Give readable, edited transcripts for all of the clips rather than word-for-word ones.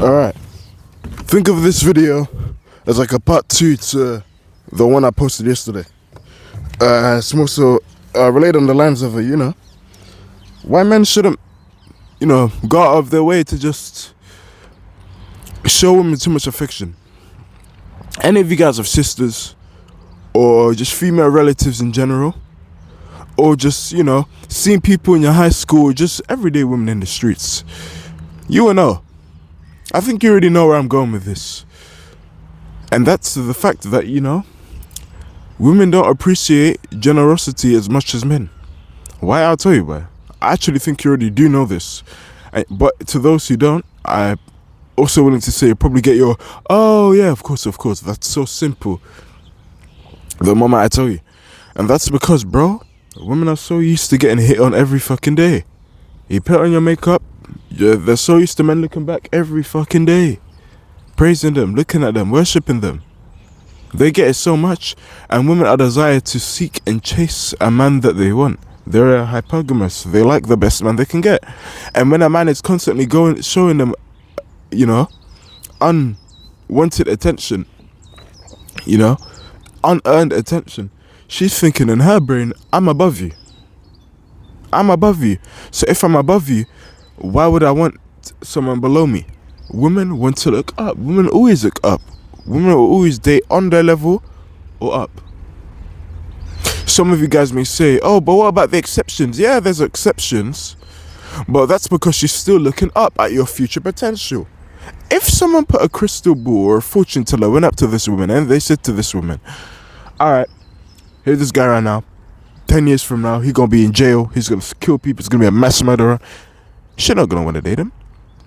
Alright, think of this video as like a part 2 to the one I posted yesterday. It's more so related on the lines of why men shouldn't, go out of their way to just show women too much affection. Any of you guys have sisters, or just female relatives in general, or just, seeing people in your high school, just everyday women in the streets, you will know. I think you already know where I'm going with this. And that's the fact that, women don't appreciate generosity as much as men. Why? I'll tell you why. I actually think you already do know this. But to those who don't, I'm also willing to say you'll probably get your, oh yeah, of course, that's so simple the moment I tell you. And that's because, bro, women are so used to getting hit on every fucking day. You put on your makeup, they're so used to men looking back every fucking day, praising them, looking at them, worshipping them. They get it so much, and women are desired to seek and chase a man that they want. They're hypergamous. They like the best man they can get. And when a man is constantly showing them, unwanted attention, unearned attention, she's thinking in her brain, I'm above you. So if I'm above you, why would I want someone below me? Women want to look up. Women always look up. Women will always date on their level or up. Some of you guys may say, oh, but what about the exceptions? Yeah, there's exceptions, but that's because she's still looking up at your future potential. If someone put a crystal ball or a fortune teller went up to this woman and they said to this woman, all right, here's this guy right now. 10 years from now, he's going to be in jail. He's going to kill people. He's going to be a mass murderer. She's not going to want to date him.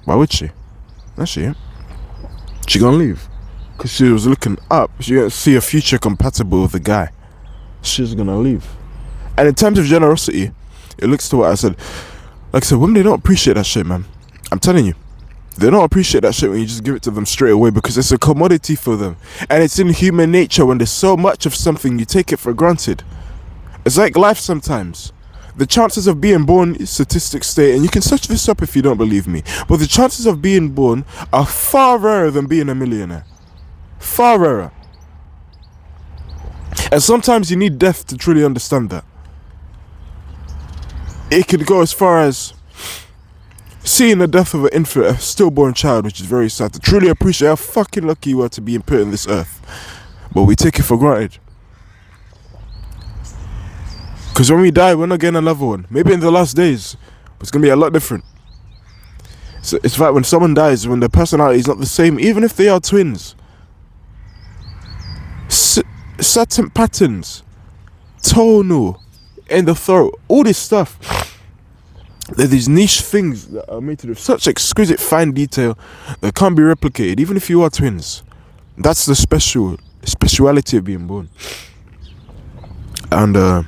Why would she? That's she. She's going to leave. Because she was looking up. She didn't see a future compatible with the guy. She's going to leave. And in terms of generosity, it looks to what I said. Like I said, women, they don't appreciate that shit, man. I'm telling you. They don't appreciate that shit when you just give it to them straight away, because it's a commodity for them. And it's in human nature, when there's so much of something, you take it for granted. It's like life sometimes. The chances of being born, statistics state, and you can search this up if you don't believe me, but the chances of being born are far rarer than being a millionaire. Far rarer. And sometimes you need death to truly understand that. It could go as far as seeing the death of an infant, a stillborn child, which is very sad, to truly appreciate how fucking lucky you are to be put in this earth. But we take it for granted. Because when we die, we're not getting another one. Maybe in the last days, but it's going to be a lot different. So it's like when someone dies, when their personality is not the same, even if they are twins. Certain patterns, tonal, in the throat, all this stuff. There's these niche things that are made to do such exquisite fine detail that can't be replicated, even if you are twins. That's the speciality of being born. And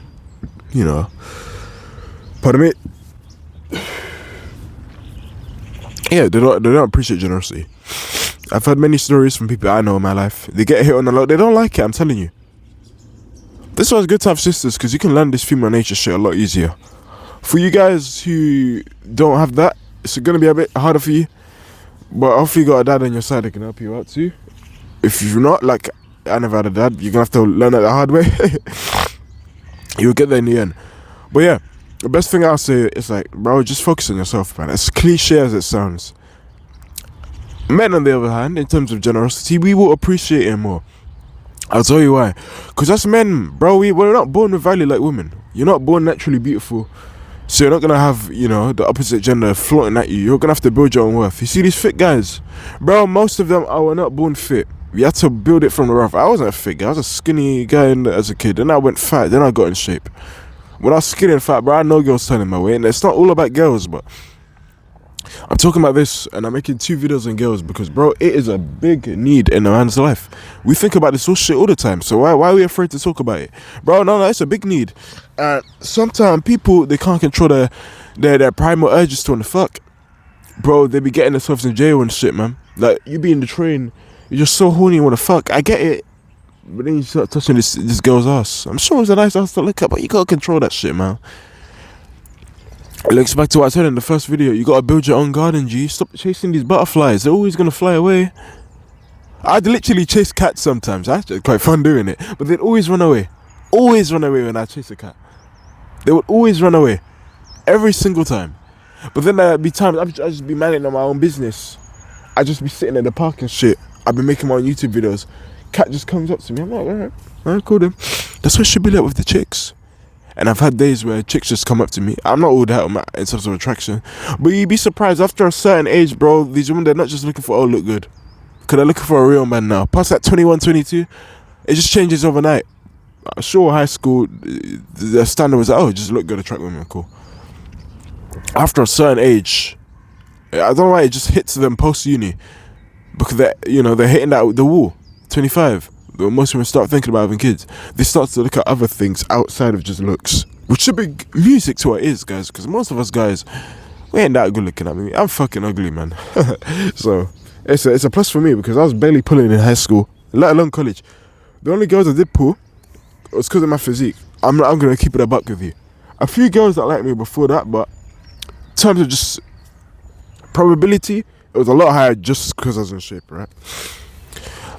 pardon me. Yeah, they don't appreciate generosity. I've heard many stories from people I know in my life. They get hit on a lot. They don't like it, I'm telling you. This was good to have sisters, because you can learn this female nature shit a lot easier. For you guys who don't have that, it's going to be a bit harder for you. But hopefully you got a dad on your side that can help you out too. If you're not, like I never had a dad, you're going to have to learn it the hard way. You'll get there in the end. But yeah, the best thing I'll say is like, bro, just focus on yourself, man. As cliche as it sounds. Men, on the other hand, in terms of generosity, we will appreciate it more. I'll tell you why. Because as men, bro, we're not born with value like women. You're not born naturally beautiful. So you're not going to have, the opposite gender flaunting at you. You're going to have to build your own worth. You see these fit guys? Bro, most of them were not born fit. You had to build it from the rough. I wasn't a fit guy. I was a skinny guy as a kid. Then I went fat. Then I got in shape. When I was skinny and fat, bro, I know girls turning my way. And it's not all about girls, but I'm talking about this, and I'm making 2 videos on girls because, bro, it is a big need in a man's life. We think about this whole shit all the time, so why are we afraid to talk about it? Bro, no, it's a big need. Sometimes people, they can't control their primal urges to want to fuck. Bro, they be getting themselves in jail and shit, man. Like, you be in the train, you're just so horny you want to fuck. I get it. But then you start touching this girl's ass. I'm sure it's a nice ass to look at, but you gotta control that shit, man. It links back to what I said in the first video. You gotta build your own garden, G. Stop chasing these butterflies. They're always gonna fly away. I'd literally chase cats sometimes. It's quite fun doing it. But they'd always run away. Always run away when I chase a cat. They would always run away. Every single time. But then there'd be times I'd just be managing on my own business. I'd just be sitting in the park and shit. I've been making my own YouTube videos. Cat just comes up to me. I'm like, alright, cool then. That's what it should be like with the chicks. And I've had days where chicks just come up to me. I'm not all that in terms of attraction. But you'd be surprised, after a certain age, bro, these women, they're not just looking for, oh, look good. Because they're looking for a real man now. Past that 21, 22, it just changes overnight. Sure, high school, the standard was, oh, just look good, attract women, cool. After a certain age, I don't know why it just hits them post-uni. Because they're hitting that the wall. 25. Most women start thinking about having kids. They start to look at other things outside of just looks, which should be music to what it is, guys. Because most of us guys, we ain't that good looking. I mean, I'm fucking ugly, man. So it's a plus for me, because I was barely pulling in high school, let alone college. The only girls I did pull was because of my physique. I'm gonna keep it a buck with you. A few girls that liked me before that, but in terms of just probability, it was a lot higher just because I was in shape, right?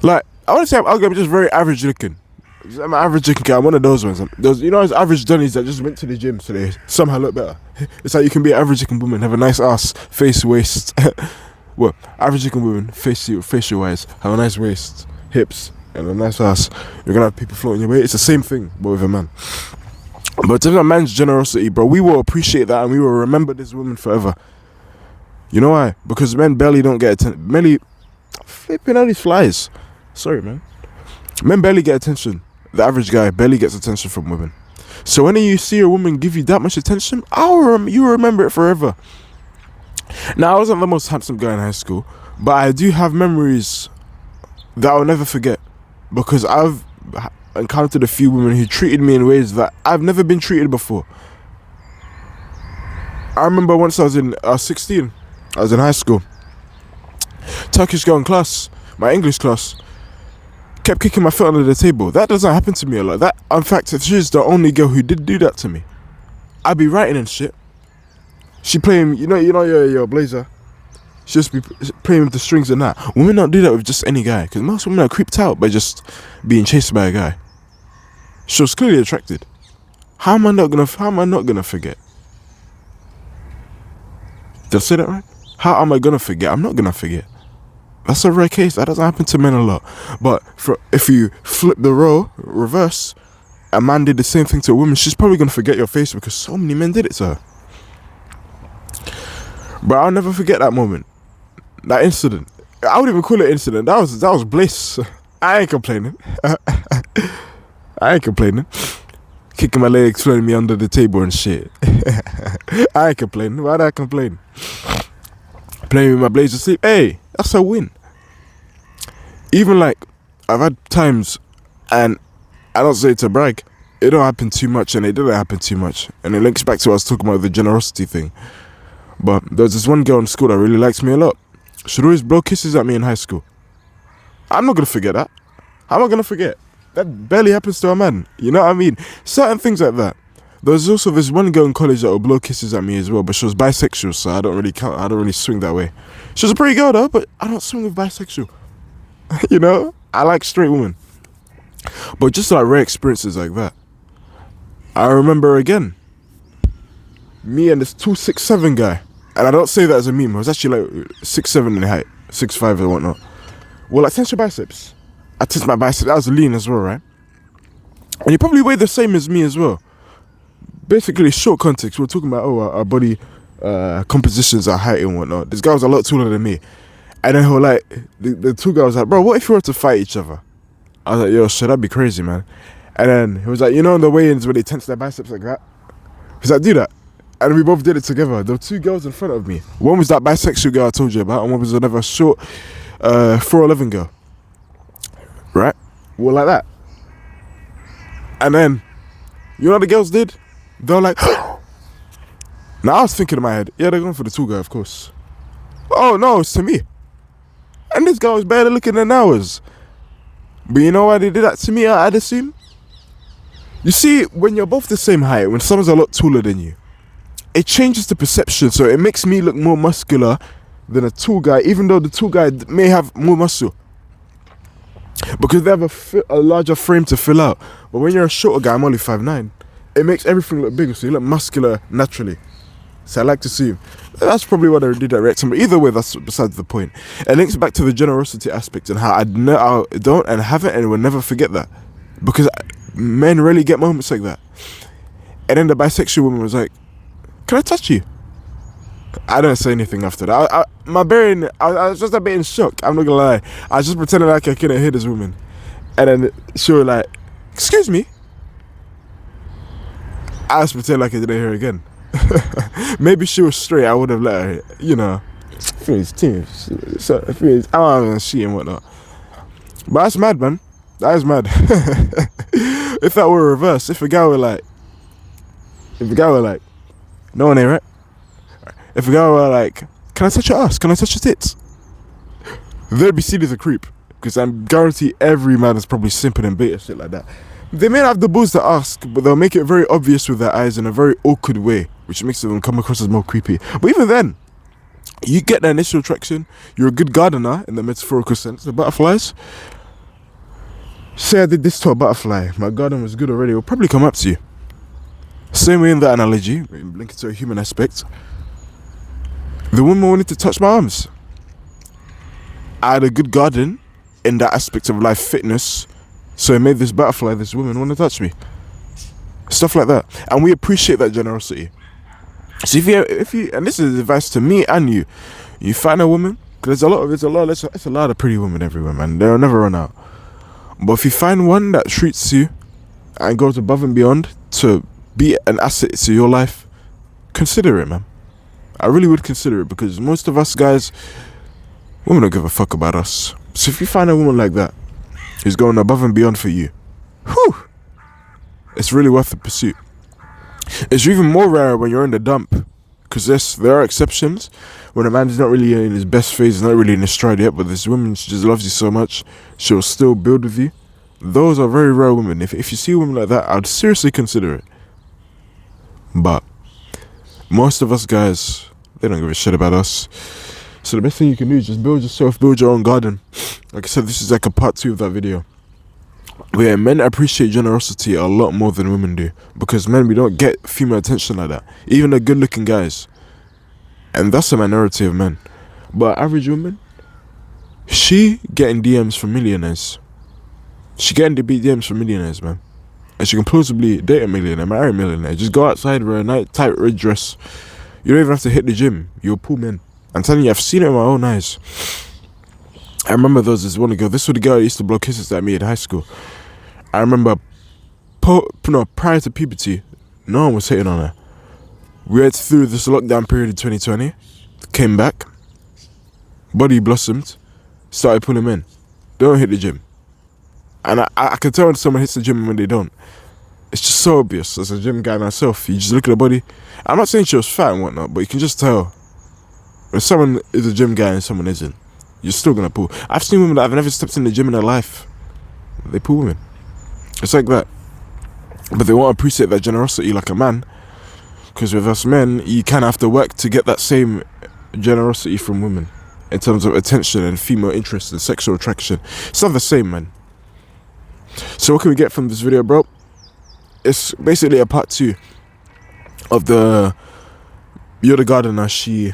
Like, I want to say I'm just very average looking. I'm an average looking guy. I'm one of those ones. Those, those average Johnnies that just went to the gym so they somehow look better. It's like you can be an average looking woman, have a nice ass, face, waist. Well, average looking woman, facial wise, have a nice waist, hips, and a nice ass. You're gonna have people floating your way. It's the same thing, but with a man. But in terms of man's generosity, bro, we will appreciate that and we will remember this woman forever. You know why? Because men barely don't get attention. Barely flipping out these flies. Sorry, man. Men barely get attention. The average guy barely gets attention from women. So when you see a woman give you that much attention, you remember it forever. Now, I wasn't the most handsome guy in high school, but I do have memories that I'll never forget, because I've encountered a few women who treated me in ways that I've never been treated before. I remember once I was 16. I was in high school. Turkish girl in class, my English class, kept kicking my foot under the table. That doesn't happen to me a lot. That, in fact, she's the only girl who did do that to me. I'd be writing and shit. She playing, your blazer. She just be playing with the strings and that. Women don't do that with just any guy, because most women are creeped out by just being chased by a guy. She was clearly attracted. How am I not gonna forget? Did I say that right? How am I gonna forget? I'm not gonna forget. That's a rare case. That doesn't happen to men a lot. But if you flip the role, reverse, a man did the same thing to a woman, she's probably gonna forget your face, because so many men did it to her. But I'll never forget that moment. That incident. I wouldn't even call it incident. That was bliss. I ain't complaining. I ain't complaining. Kicking my legs, throwing me under the table and shit. I ain't complaining. Why'd I complain? Playing with my blazer sleep. Hey, that's a win. Even like, I've had times, and I don't say it to brag, it don't happen too much, and it didn't happen too much. And it links back to what I was talking about, the generosity thing. But there was this one girl in school that really likes me a lot. She'd always blow kisses at me in high school. I'm not going to forget that. How am I going to forget? That barely happens to a man. You know what I mean? Certain things like that. There was also this one girl in college that would blow kisses at me as well, but she was bisexual, so I don't really count. I don't really swing that way. She was a pretty girl though, but I don't swing with bisexual. You know? I like straight women. But just like rare experiences like that. I remember again, me and this 2'6'7" guy. And I don't say that as a meme. I was actually like 6'7" in height, 6'5" and whatnot. Well, I tense your biceps. I tense my biceps. That was lean as well, right? And you probably weigh the same as me as well. Basically, short context. We're talking about our body compositions, our height and whatnot. This guy was a lot taller than me. And then he was like, the two guys were like, bro, what if we were to fight each other? I was like, yo, shit, that'd be crazy, man. And then he was like, in the weigh-ins where they tense their biceps like that? He's like, do that. And we both did it together. There were two girls in front of me. One was that bisexual girl I told you about, and one was another short 4'11" girl. Right? Well, like that. And then, you know what the girls did? They were like, now I was thinking in my head, yeah, they're going for the two guy, of course. Oh, no, it's to me. And this guy was better looking than ours. But you know why they did that to me, I'd assume? You see, when you're both the same height, when someone's a lot taller than you, it changes the perception. So it makes me look more muscular than a tall guy, even though the tall guy may have more muscle because they have a larger frame to fill out. But when you're a shorter guy, I'm only 5'9", it makes everything look bigger, so you look muscular naturally. So I like to see him. That's probably what I did at Wrexham. But either way, that's besides the point. It links back to the generosity aspect and how I don't and haven't and will never forget that. Because men rarely get moments like that. And then the bisexual woman was like, "Can I touch you?" I didn't say anything after that. I was just a bit in shock. I'm not gonna lie. I was just pretending like I couldn't hear this woman. And then she was like, "Excuse me." I was pretending like I didn't hear her again. Maybe she was straight, I would have let her, you know. I don't know, she and whatnot. But that's mad, man. That is mad. If that were reversed, if a guy were like, no one here, right? If a guy were like, "Can I touch your ass? Can I touch your tits?" They'd be seen as a creep. Because I'm guarantee every man is probably simping and beta shit like that. They may not have the balls to ask, but they'll make it very obvious with their eyes in a very awkward way, which makes them come across as more creepy. But even then, you get the initial attraction. You're a good gardener in the metaphorical sense. The butterflies. Say I did this to a butterfly. My garden was good already. It'll probably come up to you. Same way in that analogy, link it to a human aspect. The woman wanted to touch my arms. I had a good garden in that aspect of life, fitness. So it made this butterfly, this woman, want to touch me. Stuff like that. And we appreciate that generosity. So if you, and this is advice to me and you find a woman, because there's a lot of pretty women everywhere, man. They'll never run out. But if you find one that treats you and goes above and beyond to be an asset to your life, consider it, man. I really would consider it, because most of us guys, women don't give a fuck about us. So if you find a woman like that, who's going above and beyond for you, whew, it's really worth the pursuit. It's even more rare when you're in the dump, because there are exceptions when a man is not really in his best phase, not really in his stride yet, but this woman, she just loves you so much, she'll still build with you. Those are very rare women. If you see a woman like that, I'd seriously consider it. But most of us guys, they don't give a shit about us. So the best thing you can do is just build yourself, build your own garden. Like I said, this is like a part 2 of that video. But yeah, men appreciate generosity a lot more than women do. Because men, we don't get female attention like that. Even the good looking guys. And that's a minority of men. But average woman, she getting DMs from millionaires. She getting the DMs from millionaires, man. And she can plausibly date a millionaire, marry a millionaire. Just go outside with a tight red dress. You don't even have to hit the gym. You'll pull men. I'm telling you, I've seen it with my own eyes. I remember there was this one girl. This was the girl I used to blow kisses at me in high school. I remember, prior to puberty, no one was hitting on her. We went through this lockdown period in 2020. Came back. Body blossomed. Started pulling men. Don't hit the gym. And I can tell when someone hits the gym and when they don't. It's just so obvious. As a gym guy myself, you just look at the body. I'm not saying she was fat and whatnot, but you can just tell. When someone is a gym guy and someone isn't, you're still gonna pull. I've seen women that have never stepped in the gym in their life. They pull women. It's like that. But they won't appreciate that generosity like a man. Because with us men, you kind of have to work to get that same generosity from women. In terms of attention and female interest and sexual attraction. It's not the same, man. So what can we get from this video, bro? It's basically a part 2 of the You're the Gardener, she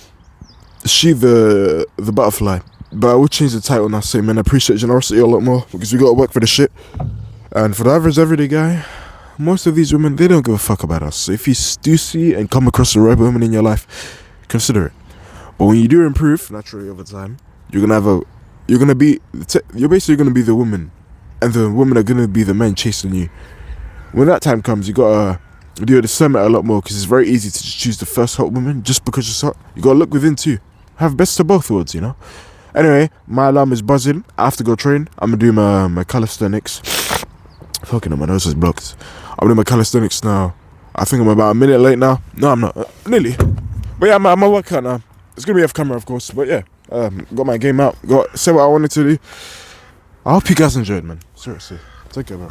the butterfly. But I would change the title and I say, men, I appreciate generosity a lot more, because we gotta work for the shit. And for the average everyday guy, most of these women, they don't give a fuck about us. So if you do see and come across the right woman in your life, consider it. But when you do improve naturally over time, you're basically gonna be the woman, and the women are gonna be the men chasing you. When that time comes, you gotta do a discernment a lot more, because it's very easy to just choose the first hot woman just because she's hot. You gotta look within too. Have best of both worlds, you know. Anyway, my alarm is buzzing. I have to go train. I'm gonna do my calisthenics. Fucking hell, my nose is blocked. I'm doing my calisthenics now. I think I'm about a minute late now. No, I'm not. Nearly. But yeah, I'm a workout now. It's gonna be off camera, of course. But yeah, got my game out. Say what I wanted to do. I hope you guys enjoyed, man. Seriously. Take care, man.